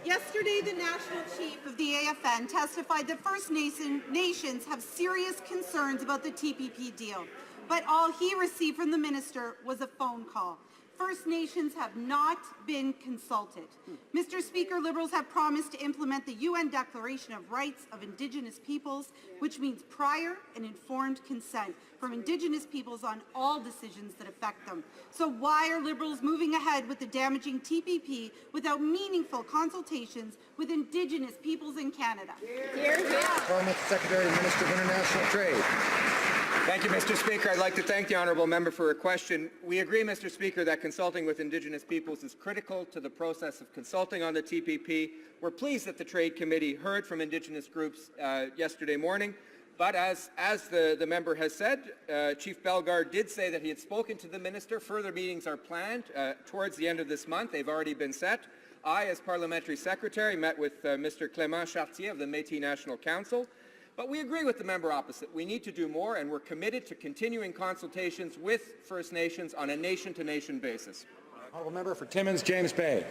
Yesterday, the National Chief of the AFN testified that First Nations have serious concerns about the TPP deal, but all he received from the minister was a phone call. First Nations have not been consulted. Mr. Speaker, Liberals have promised to implement the UN Declaration of Rights of Indigenous Peoples, which means prior and informed consent from Indigenous peoples on all decisions that affect them. So why are Liberals moving ahead with the damaging TPP without meaningful consultations with Indigenous peoples in Canada? Hear, hear. Parliament Secretary and Minister of International Trade. Thank you, Mr. Speaker. I'd like to thank the honourable member for her question. We agree, Mr. Speaker, that consulting with Indigenous peoples is critical to the process of consulting on the TPP. We're pleased that the Trade Committee heard from Indigenous groups yesterday morning. But as the member has said, Chief Bellegarde did say that he had spoken to the minister. Further meetings are planned towards the end of this month. They've already been set. I, as Parliamentary Secretary, met with Mr. Clément Chartier of the Métis National Council. But we agree with the member opposite. We need to do more, and we're committed to continuing consultations with First Nations on a nation-to-nation basis. Honourable member for Timmins, James Bay.